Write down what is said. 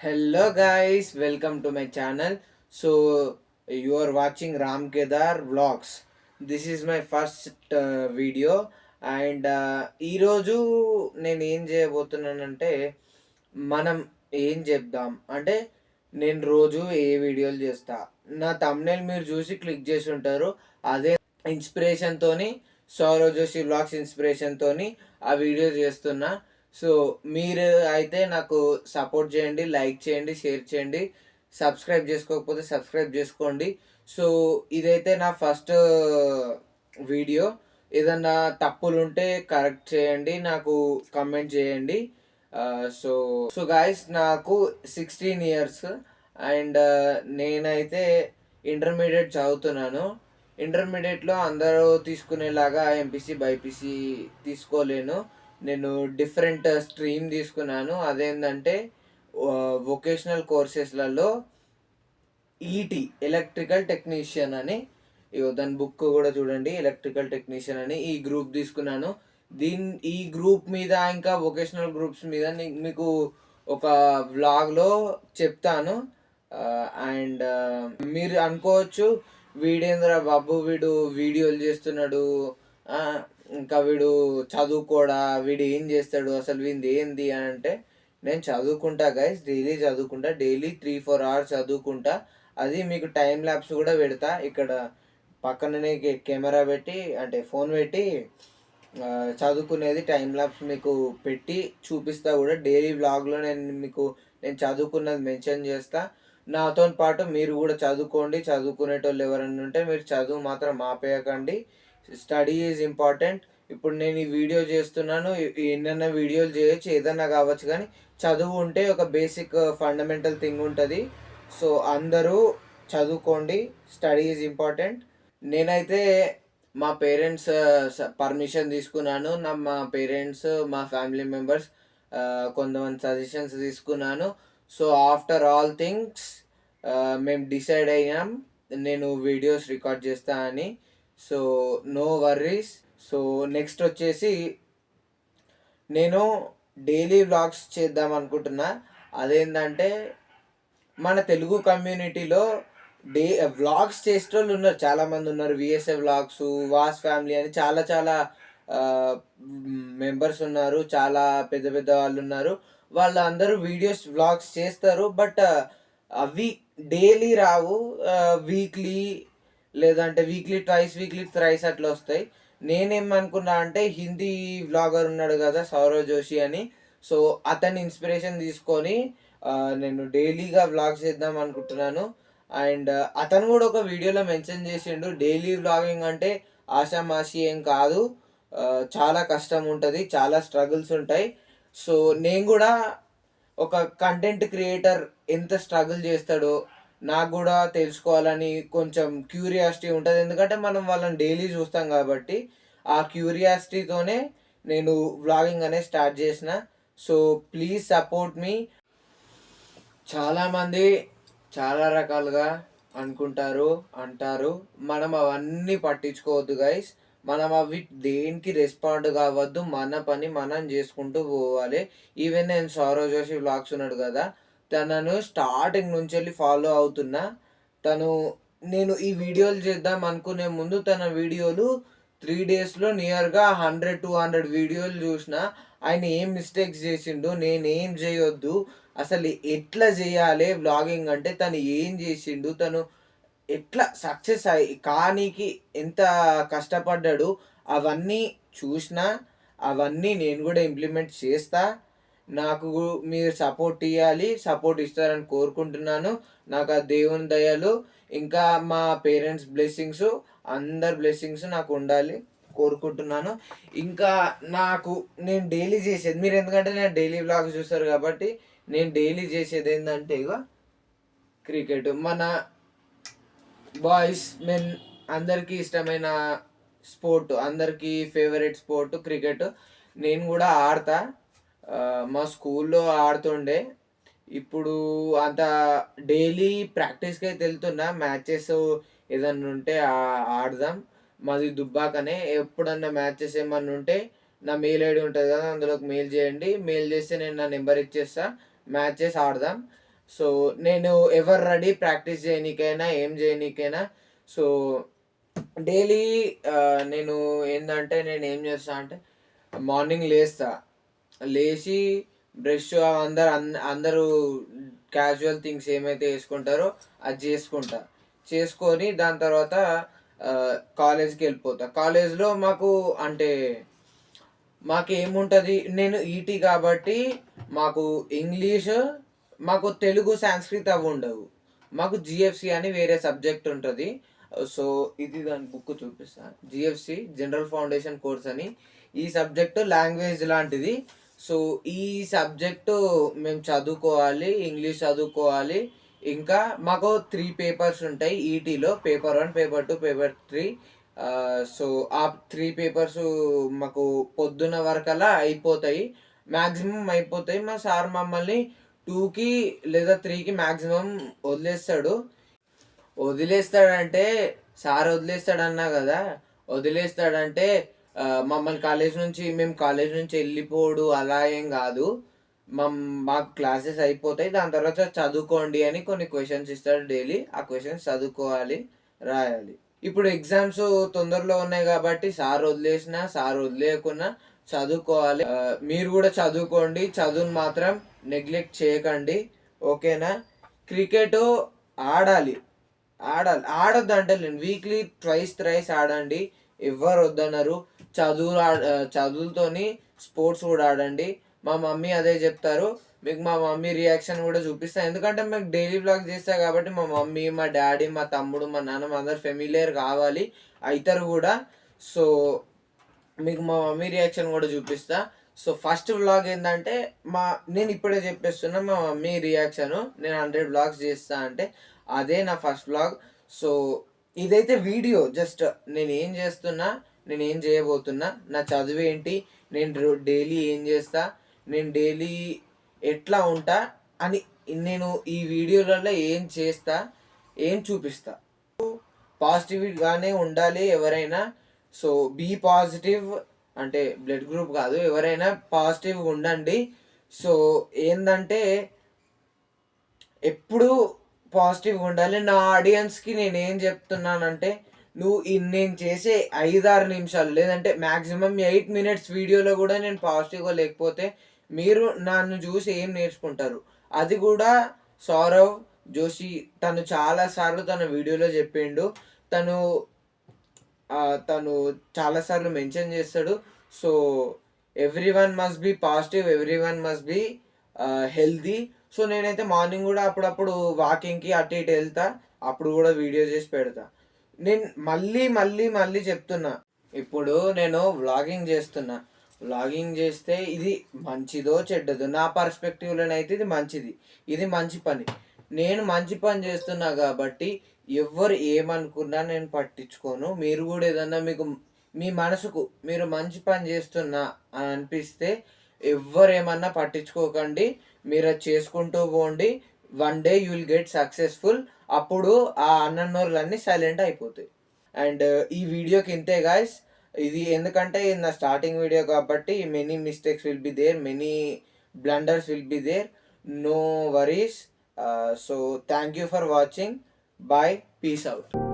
Hello guys, welcome to my channel. So you are watching Ram Kedar vlogs. This is my first video and ఈరోజు నేను ఏం చేయబోతున్నానంటే మనం ఏం చెప్దాం అంటే నేను రోజు ఏ వీడియోలు చేస్తా. నా thumbnail మీరు చూసి క్లిక్ చేసి ఉంటారు. అదే ఇన్స్పిరేషన్తోని సౌరవ్ జోషి వ్లాగ్స్ ఇన్స్పిరేషన్తోని ఆ వీడియో చేస్తున్నా. సో మీరు అయితే నాకు సపోర్ట్ చేయండి, లైక్ చేయండి, షేర్ చేయండి. సబ్స్క్రైబ్ చేసుకోకపోతే సబ్స్క్రైబ్ చేసుకోండి. సో ఇదైతే నా ఫస్ట్ వీడియో. ఏదన్నా తప్పులు ఉంటే కరెక్ట్ చేయండి, నాకు కమెంట్ చేయండి. సో సో గాయస్, నాకు 16 ఇయర్స్ అండ్ నేనైతే ఇంటర్మీడియట్ చదువుతున్నాను. ఇంటర్మీడియట్లో అందరూ తీసుకునేలాగా ఎంపీసీ బైపీసీ తీసుకోలేను. నేను డిఫరెంట్ స్ట్రీమ్ తీసుకున్నాను. అదేంటంటే వొకేషనల్ కోర్సెస్లలో ఈటీ ఎలక్ట్రికల్ టెక్నీషియన్ అని, దాని బుక్ కూడా చూడండి, ఎలక్ట్రికల్ టెక్నీషియన్ అని ఈ గ్రూప్ తీసుకున్నాను. ఈ గ్రూప్ మీద ఇంకా వొకేషనల్ గ్రూప్స్ మీద మీకు ఒక వ్లాగ్లో చెప్తాను. అండ్ మీరు అనుకోవచ్చు, వీడేంద్ర బాబు వీడు వీడియోలు చేస్తున్నాడు, ఇంకా వీడు చదువుకోడా, వీడు ఏం చేస్తాడు, అసలు వీడిది ఏంది అని అంటే, నేను చదువుకుంటా గైస్, డైలీ చదువుకుంటా, డైలీ 3-4 అవర్స్ చదువుకుంటా. అది మీకు టైం ల్యాబ్స్ కూడా పెడతా. ఇక్కడ పక్కననే కెమెరా పెట్టి అంటే ఫోన్ పెట్టి చదువుకునేది టైం ల్యాబ్స్ మీకు పెట్టి చూపిస్తా కూడా. డైలీ వ్లాగ్లో నేను చదువుకున్నది మెన్షన్ చేస్తా. నాతో పాటు మీరు కూడా చదువుకోండి. చదువుకునేటోళ్ళు ఎవరైనా ఉంటే మీరు చదువు మాత్రం ఆపేయకండి. Study is important. ఇప్పుడు నేను ఈ వీడియో చేస్తున్నాను, ఎన్నైనా వీడియోలు చేయొచ్చు, ఏదన్నా కావచ్చు, కానీ చదువు ఉంటే ఒక బేసిక్ ఫండమెంటల్ థింగ్ ఉంటుంది. సో అందరూ చదువుకోండి, స్టడీ ఈజ్ ఇంపార్టెంట్. నేనైతే మా పేరెంట్స్ పర్మిషన్ తీసుకున్నాను. మా పేరెంట్స్, మా ఫ్యామిలీ మెంబర్స్ కొంతమంది సజెషన్స్ తీసుకున్నాను. సో ఆఫ్టర్ ఆల్ థింగ్స్ మేము డిసైడ్ అయ్యాం నేను వీడియోస్ రికార్డ్ చేస్తా అని. So no worries. So next వచ్చేసి నేను డైలీ వ్లాగ్స్ చేద్దాం అనుకుంటున్నా. అదేంటంటే మన తెలుగు కమ్యూనిటీలో వ్లాగ్స్ చేసేటోళ్ళు ఉన్నారు, చాలామంది ఉన్నారు. విఎస్ఏ వ్లాగ్స్, వాస్ ఫ్యామిలీ అని చాలా చాలా మెంబర్స్ ఉన్నారు, చాలా పెద్ద పెద్ద వాళ్ళు ఉన్నారు. వాళ్ళందరూ వీడియోస్ వ్లాగ్స్ చేస్తారు, బట్ అవి డైలీ రావు. వీక్లీ లేదంటే వీక్లీ ట్వైస్, వీక్లీ థ్రైస్ అట్లా వస్తాయి. నేనేమనుకున్నా అంటే, హిందీ వ్లాగర్ ఉన్నాడు కదా సౌరవ్ జోషి అని, సో అతని ఇన్స్పిరేషన్ తీసుకొని నేను డైలీగా వ్లాగ్ చేద్దాం అనుకుంటున్నాను. అండ్ అతను కూడా ఒక వీడియోలో మెన్షన్ చేసిండు, డైలీ వ్లాగింగ్ అంటే ఆషామాషి ఏం కాదు, చాలా కష్టం ఉంటుంది, చాలా స్ట్రగుల్స్ ఉంటాయి. సో నేను కూడా ఒక కంటెంట్ క్రియేటర్ ఎంత స్ట్రగుల్ చేస్తాడో నాకు కూడా తెలుసుకోవాలని కొంచెం క్యూరియాసిటీ ఉంటుంది. ఎందుకంటే మనం వాళ్ళని డైలీ చూస్తాం కాబట్టి ఆ క్యూరియాసిటీతోనే నేను వ్లాగింగ్ అనేది స్టార్ట్ చేసిన. సో ప్లీజ్ సపోర్ట్ మీ. చాలామంది చాలా రకాలుగా అనుకుంటారు, అంటారు. మనం అవన్నీ పట్టించుకోవద్దు గైస్. మనం అవి దేనికి రెస్పాండ్ కావద్దు. మన పని మనం చేసుకుంటూ పోవాలి. ఈవెన్ నేను సౌరవ్ జోషి వ్లాగ్స్ ఉన్నాడు కదా, తనను స్టార్టింగ్ నుంచి వెళ్ళి ఫాలో అవుతున్నా. నేను ఈ వీడియోలు చేద్దాం అనుకునే ముందు తన వీడియోలు 3 డేస్లో నియర్గా 100-200 వీడియోలు చూసిన. ఆయన ఏం మిస్టేక్స్ చేసిండు, నేనేం చేయొద్దు, అసలు ఎట్లా చేయాలి వ్లాగింగ్ అంటే, తను ఏం చేసిండు, తను ఎట్లా సక్సెస్ కానీకి ఎంత కష్టపడ్డాడు, అవన్నీ చూసిన. అవన్నీ నేను కూడా ఇంప్లిమెంట్ చేస్తా. నాకు మీరు సపోర్ట్ ఇవ్వాలి, సపోర్ట్ ఇస్తారని కోరుకుంటున్నాను. నాకు ఆ దేవుని దయలు, ఇంకా మా పేరెంట్స్ బ్లెస్సింగ్స్, అందరి బ్లెస్సింగ్స్ నాకు ఉండాలి కోరుకుంటున్నాను. ఇంకా నేను డైలీ చేసేది, మీరు ఎందుకంటే నేను డైలీ వ్లాగ్స్ చూస్తారు కాబట్టి, నేను డైలీ చేసేది ఏంటంటే ఇక క్రికెట్. మన బాయ్స్ మెన్ అందరికీ ఇష్టమైన స్పోర్ట్, అందరికీ ఫేవరెట్ స్పోర్ట్ క్రికెట్. నేను కూడా ఆడతా, మా స్కూల్లో ఆడుతుండే. ఇప్పుడు అంత డైలీ ప్రాక్టీస్కి అయితే వెళ్తున్నా. మ్యాచెస్ ఏదన్నా ఉంటే ఆడదాం. మాది దుబ్బాకనే. ఎప్పుడన్నా మ్యాచెస్ ఏమన్నా ఉంటే నా మెయిల్ ఐడి ఉంటుంది కదా, అందులోకి మెయిల్ చేయండి. మెయిల్ చేస్తే నేను నా నెంబర్ ఇచ్చేస్తా, మ్యాచెస్ ఆడదాం. సో నేను ఎవరు రెడీ ప్రాక్టీస్ చేయనీకైనా ఏం చేయనీకైనా. సో డైలీ నేను ఏంటంటే నేను ఏం చేస్తా అంటే మార్నింగ్ లేచి బ్రష్ అందరూ క్యాజువల్ థింగ్స్ ఏమైతే వేసుకుంటారో అది చేసుకొని దాని తర్వాత కాలేజ్కి వెళ్ళిపోతా. కాలేజ్లో మాకు ఏముంటుంది, నేను ఈటీ కాబట్టి మాకు ఇంగ్లీష్, మాకు తెలుగు, సాంస్క్రిట్ అవి ఉండవు. మాకు జిఎఫ్సి అని వేరే సబ్జెక్ట్ ఉంటుంది. సో ఇది దాని బుక్ చూపిస్తా. జిఎఫ్సి జనరల్ ఫౌండేషన్ కోర్స్ అని. ఈ సబ్జెక్టు లాంగ్వేజ్ లాంటిది. సో ఈ సబ్జెక్టు మేము చదువుకోవాలి, ఇంగ్లీష్ చదువుకోవాలి. ఇంకా మాకు 3 పేపర్స్ ఉంటాయి ఈటీలో, పేపర్ 1, పేపర్ 2, పేపర్ 3. సో ఆ 3 పేపర్స్ మాకు పొద్దున వరకల్లా అయిపోతాయి, మ్యాక్సిమం అయిపోతాయి. మా సార్ మమ్మల్ని 2కి లేదా 3కి మ్యాక్సిమం వదిలేస్తాడంటే సార్ వదిలేస్తాడన్నా కదా. వదిలేస్తాడంటే మమ్మల్ని మేము కాలేజ్ నుంచి వెళ్ళిపోడు అలా ఏం కాదు. మాకు క్లాసెస్ అయిపోతాయి, దాని తర్వాత చదువుకోండి అని కొన్ని క్వశ్చన్స్ ఇస్తాడు డైలీ. ఆ క్వశ్చన్స్ చదువుకోవాలి, రాయాలి. ఇప్పుడు ఎగ్జామ్స్ తొందరలో ఉన్నాయి కాబట్టి సార్ వదిలేకున్నా చదువుకోవాలి. మీరు కూడా చదువుకోండి, చదువుని మాత్రం నెగ్లెక్ట్ చేయకండి, ఓకేనా? క్రికెట్ ఆడాలి, ఆడొద్దు అంటే వీక్లీ ట్వైస్ ఆడండి, ఎవ్వరు వద్దన్నారు. చదువులతోని స్పోర్ట్స్ కూడా ఆడండి. మా మమ్మీ అదే చెప్తారు మీకు. మా మమ్మీ రియాక్షన్ కూడా చూపిస్తాను, ఎందుకంటే మీకు డైలీ వ్లాగ్ చేస్తా కాబట్టి మా మమ్మీ, మా డాడీ, మా తమ్ముడు, మా నాన్న అందరు ఫెమిలియర్ కావాలి, అవుతారు కూడా. సో మీకు మా మమ్మీ రియాక్షన్ కూడా చూపిస్తా. సో ఫస్ట్ వ్లాగ్ ఏంటంటే నేను ఇప్పుడే చెప్పేస్తున్నా, మా మమ్మీ రియాక్షను. నేను 100 వ్లాగ్స్ చేస్తా అంటే అదే నా ఫస్ట్ వ్లాగ్. సో ఇదైతే వీడియో, జస్ట్ నేను ఏం చేస్తున్నా, నేను ఏం చేయబోతున్నా, నా చదువు ఏంటి, నేను డైలీ ఏం చేస్తా, నేను డైలీ ఎట్లా ఉంటా అని నేను ఈ వీడియోలలో ఏం చేస్తా, ఏం చూపిస్తా. పాజిటివ్గానే ఉండాలి ఎవరైనా. సో బీ పాజిటివ్, అంటే బ్లడ్ గ్రూప్ కాదు, ఎవరైనా పాజిటివ్గా ఉండండి. సో ఏంటంటే ఎప్పుడు పాజిటివ్గా ఉండాలి. నా ఆడియన్స్కి నేను ఏం చెప్తున్నానంటే, నేను చేసే 5-6 నిమిషాలు లేదంటే మ్యాక్సిమం 8 మినిట్స్ వీడియోలో కూడా నేను పాజిటివ్గా లేకపోతే మీరు నన్ను చూసి ఏం నేర్చుకుంటారు? అది కూడా సౌరవ్ జోషి తను చాలాసార్లు తన వీడియోలో చెప్పిండు. తను తను చాలాసార్లు మెన్షన్ చేస్తాడు. So everyone must be positive, everyone must be healthy. So నేనైతే మార్నింగ్ కూడా అప్పుడప్పుడు వాకింగ్కి అటు ఇటు వెళ్తా, అప్పుడు కూడా వీడియో చేసి పెడతా. నేను మళ్ళీ చెప్తున్నా, ఇప్పుడు నేను వ్లాగింగ్ చేస్తే ఇది మంచిదో చెడ్డదో నా పర్స్పెక్టివ్లోనైతే ఇది మంచిది, ఇది మంచి పని. నేను మంచి పని చేస్తున్నా కాబట్టి ఎవరు ఏమనుకున్నా నేను పట్టించుకోను. మీరు కూడా ఏదన్నా మీ మనసుకు మీరు మంచి పని చేస్తున్నా అని అనిపిస్తే ఎవ్వరేమన్నా పట్టించుకోకండి, మీరు అది చేసుకుంటూ పోండి. One day you will get successful. అప్పుడు ఆ అన్నోర్లన్నీ సైలెంట్ అయిపోతాయి. అండ్ ఈ వీడియోకి ఇంతే గాయస్. ఇది ఎందుకంటే ఇది నా స్టార్టింగ్ వీడియో కాబట్టి many mistakes will be there, many blunders will be there, no worries. So thank you for watching. Bye, peace out.